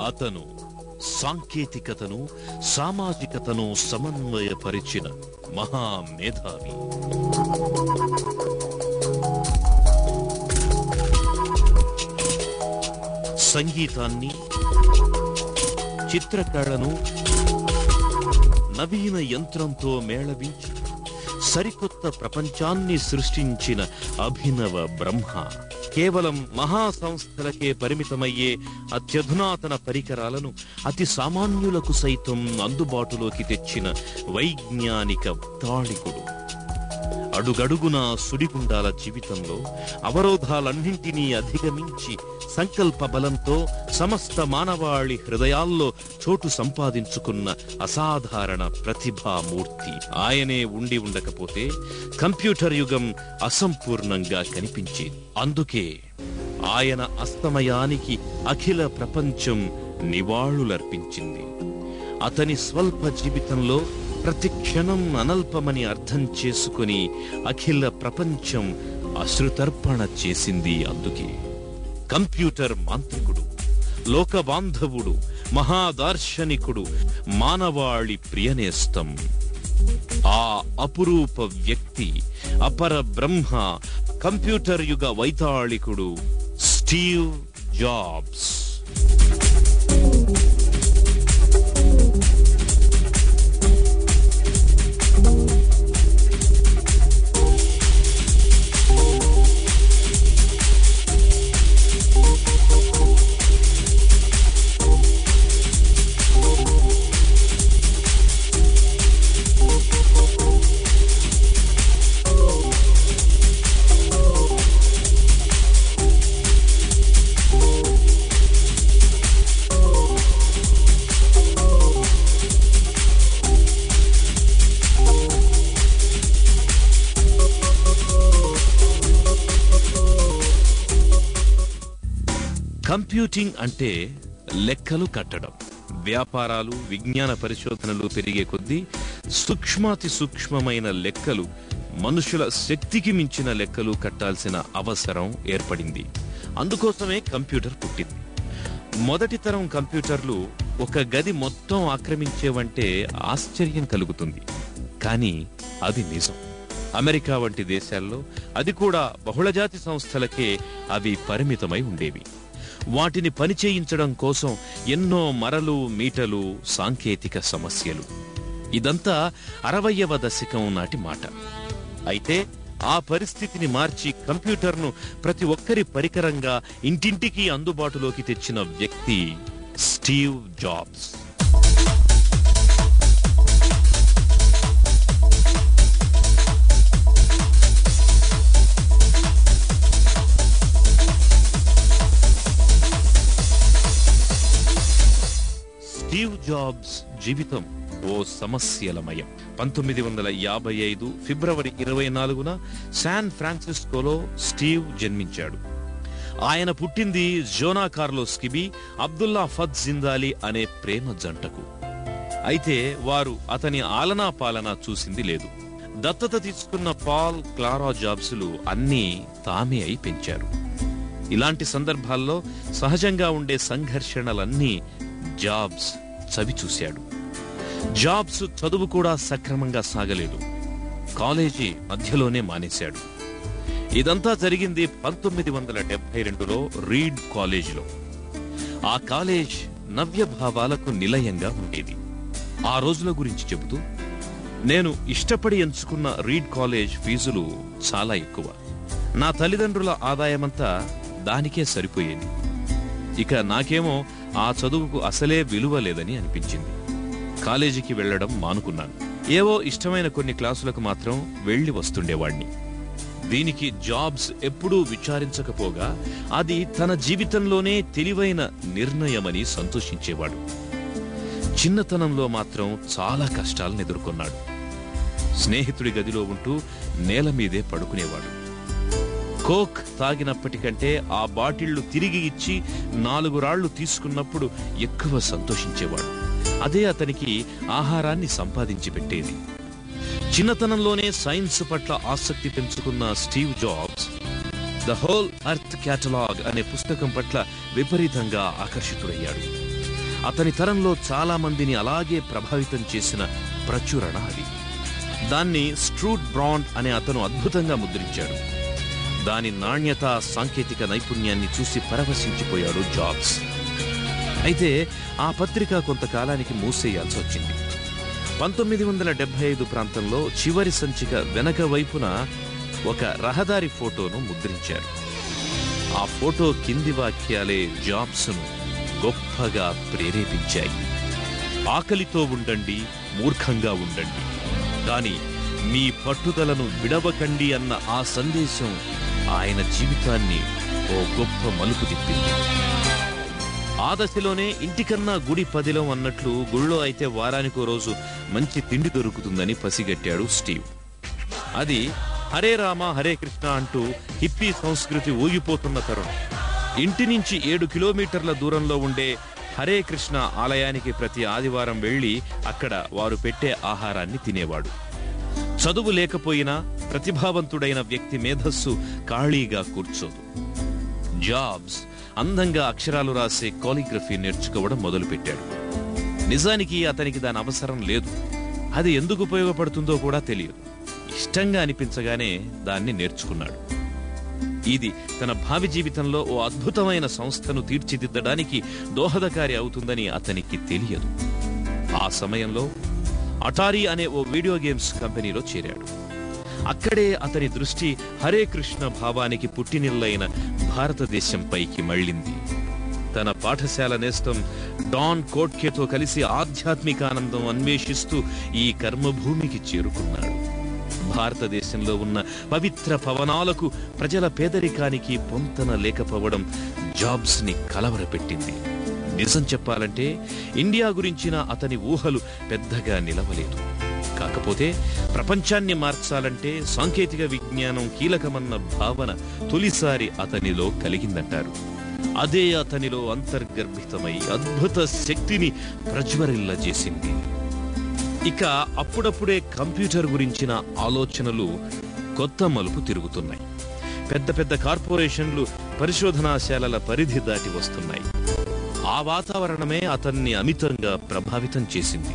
అతను సాంకేతికతను సామాజికతను సమన్వయపరిచిన మహామేధావి. సంగీతాన్ని, చిత్రకళను నవీన యంత్రంతో మేళవించి సరికొత్త ప్రపంచాన్ని సృష్టించిన అభినవ బ్రహ్మ. కేవలం మహాసంస్థలకే పరిమితమయ్యే అత్యధునాతన పరికరాలను అతి సామాన్యులకు సైతం అందుబాటులోకి తెచ్చిన వైజ్ఞానిక తాళికుడు. అడుగడుగునా సుడిగుండాల జీవితంలో అవరోధాలన్నింటినీ అధిగమించి సంకల్ప బలంతో సమస్త మానవాళి హృదయాల్లో చోటు సంపాదించుకున్న అసాధారణ ప్రతిభామూర్తి. ఆయనే ఉండి ఉండకపోతే కంప్యూటర్ యుగం అసంపూర్ణంగా కనిపించేది. అందుకే ఆయన అస్తమయానికి అఖిల ప్రపంచం నివాళులర్పించింది. అతని స్వల్ప జీవితంలో ప్రతి క్షణం అనల్పమని అర్థం చేసుకుని అఖిల ప్రపంచం అశ్రుతర్పణ చేసింది. అందుకే కంప్యూటర్ మాంత్రికుడు, లోక బాంధవుడు, మహాదార్శనికుడు, మానవాళి ప్రియనేస్తం. ఆ అపురూప వ్యక్తి, అపర బ్రహ్మ, కంప్యూటర్ యుగ వైతాళికుడు స్టీవ్ జాబ్స్. కంప్యూటింగ్ అంటే లెక్కలు కట్టడం. వ్యాపారాలు, విజ్ఞాన పరిశోధనలు పెరిగే కొద్దీ సూక్ష్మాతి సూక్ష్మమైన లెక్కలు, మనుషుల శక్తికి మించిన లెక్కలు కట్టాల్సిన అవసరం ఏర్పడింది. అందుకోసమే కంప్యూటర్ పుట్టింది. మొదటి తరం కంప్యూటర్లు ఒక గది మొత్తం ఆక్రమించేవంటే ఆశ్చర్యం కలుగుతుంది. కానీ అది నిజం. అమెరికా వంటి దేశాల్లో, అది కూడా బహుళజాతి సంస్థలకే అవి పరిమితమై ఉండేవి. వాటిని పనిచేయించడం కోసం ఎన్నో మరలు మీటలు సాంకేతిక సమస్యలు. ఇదంతా 60వ దశకం నాటి మాట. అయితే ఆ పరిస్థితిని మార్చి కంప్యూటర్ను ప్రతి ఒక్కరి పరికరంగా ఇంటింటికి అందుబాటులోకి తెచ్చిన వ్యక్తి స్టీవ్ జాబ్స్. స్టీవ్ జాబ్స్ జీవితం ఓ సమస్యలమయం. 1955 ఫిబ్రవరి 24న శాన్ ఫ్రాన్సిస్కోలో స్టీవ్ జన్మించాడు. ఆయన పుట్టింది జోనా కార్లోస్ కిబీ, అబ్దుల్లా ఫద్ జిందాలి అనే ప్రేమ జంటకు. అయితే వారు అతని ఆలనా పాలనా చూసింది లేదు. దత్తత తీసుకున్న పాల్, క్లారా జాబ్స్లు అన్నీ తామే అయి పెంచారు. ఇలాంటి సందర్భాల్లో సహజంగా ఉండే సంఘర్షణలన్నీ జాబ్స్ చవి చూశాడు. జాబ్స్ చదువు కూడా సక్రమంగా సాగలేదు. కాలేజీ మధ్యలోనే మానేశాడు. ఇదంతా జరిగింది 1972లో రీడ్ కాలేజీలో. ఆ కాలేజ్ నవ్య భావాలకు నిలయంగా ఉండేది. ఆ రోజుల గురించి చెబుతూ, నేను ఇష్టపడి ఎంచుకున్న రీడ్ కాలేజ్ ఫీజులు చాలా ఎక్కువ. నా తల్లిదండ్రుల ఆదాయమంతా దానికే సరిపోయేది. ఇక నాకేమో ఆ చదువుకు అసలే విలువ లేదని అనిపించింది. కాలేజీకి వెళ్లడం మానుకున్నాను. ఏవో ఇష్టమైన కొన్ని క్లాసులకు మాత్రం వెళ్లి వస్తుండేవాణ్ణి. దీనికి జాబ్స్ ఎప్పుడూ విచారించకపోగా అది తన జీవితంలోనే తెలివైన నిర్ణయమని సంతోషించేవాడు. చిన్నతనంలో మాత్రం చాలా కష్టాలను ఎదుర్కొన్నాడు. స్నేహితుడి గదిలో ఉంటూ నేల మీదే పడుకునేవాడు. కోక్ తాగినప్పటికంటే ఆ బాటిళ్లు తిరిగి ఇచ్చి 4 రాళ్లు తీసుకున్నప్పుడు ఎక్కువ సంతోషించేవాడు. అదే అతనికి ఆహారాన్ని సంపాదించి పెట్టేది. చిన్నతనంలోనే సైన్స్ పట్ల ఆసక్తి పెంచుకున్న Steve jobs the whole earth catalogue అనే పుస్తకం పట్ల విపరీతంగా ఆకర్షితుడయ్యాడు. అతని తరంలో చాలా మందిని అలాగే ప్రభావితం చేసిన ప్రచురణ అది. దాన్ని స్ట్రూట్ బ్రాండ్ అనే అతను అద్భుతంగా ముద్రించాడు. దాని నాణ్యత, సాంకేతిక నైపుణ్యాన్ని చూసి పరవశించిపోయాడు జాబ్స్. అయితే ఆ పత్రిక కొంతకాలానికి మూసేయాల్సి వచ్చింది. 1975 ప్రాంతంలో చివరి సంచిక వెనక వైపున ఒక రహదారి ఫోటోను ముద్రించారు. ఆ ఫోటో కింది వాక్యాలే జాబ్స్ను గొప్పగా ప్రేరేపించాయి. ఆకలితో ఉండండి, మూర్ఖంగా ఉండండి, కానీ మీ పట్టుదలను విడవకండి అన్న ఆ సందేశం ఆయన జీవితాన్ని ఓ గొప్ప మలుపు తిప్పింది. ఆ దశలోనే ఇంటికన్నా గుడి పదిలం అన్నట్లు గుళ్ళో అయితే వారానికో రోజు మంచి తిండి దొరుకుతుందని పసిగట్టాడు స్టీవ్. అది హరే రామ హరే కృష్ణ అంటూ హిప్పీ సంస్కృతి ఊగిపోతున్న తరుణం. ఇంటి నుంచి 7 కిలోమీటర్ల దూరంలో ఉండే హరే కృష్ణ ఆలయానికి ప్రతి ఆదివారం వెళ్లి అక్కడ వారు పెట్టే ఆహారాన్ని తినేవాడు. చదువు లేకపోయినా ప్రతిభావంతుడైన వ్యక్తి మేధస్సు ఖాళీగా కూర్చోదు. జాబ్స్ అందంగా అక్షరాలు రాసే కాలిగ్రఫీ నేర్చుకోవడం మొదలుపెట్టాడు. నిజానికి అతనికి దాని అవసరం లేదు. అది ఎందుకు ఉపయోగపడుతుందో కూడా తెలియదు. ఇష్టంగా అనిపించగానే దాన్ని నేర్చుకున్నాడు. ఇది తన భావి జీవితంలో ఓ అద్భుతమైన సంస్థను తీర్చిదిద్దడానికి దోహదకారి అవుతుందని అతనికి తెలియదు. ఆ సమయంలో అటారీ అనే ఓ వీడియో గేమ్స్ కంపెనీలో చేరాడు. అక్కడే అతని దృష్టి హరే కృష్ణ భావానికి పుట్టినిల్లైన భారతదేశంపైకి మళ్ళింది. తన పాఠశాల నేస్తం డాన్ కోట్కేతో కలిసి ఆధ్యాత్మికానందం అన్వేషిస్తూ ఈ కర్మభూమికి చేరుకున్నాడు. భారతదేశంలో ఉన్న పవిత్ర పవనాలకు ప్రజల పేదరికానికి పొంతన లేకపోవడం జాబ్స్ ని కలవరపెట్టింది. నిజం చెప్పాలంటే ఇండియా గురించిన అతని ఊహలు పెద్దగా నిలవలేదు. కాకపోతే ప్రపంచాన్ని మార్చాలంటే సాంకేతిక విజ్ఞానం కీలకమన్న భావన తొలిసారి అతనిలో కలిగిందంటారు. అదే అతనిలో అంతర్గర్భితమై అద్భుత శక్తిని ప్రజ్వరిల్లజేసింది. ఇక అప్పుడప్పుడే కంప్యూటర్ గురించిన ఆలోచనలు కొత్త మలుపు తిరుగుతున్నాయి. పెద్ద పెద్ద కార్పొరేషన్లు పరిశోధనాశాలల పరిధి దాటి వస్తున్నాయి. ఆ వాతావరణమే అతన్ని అమితంగా ప్రభావితం చేసింది.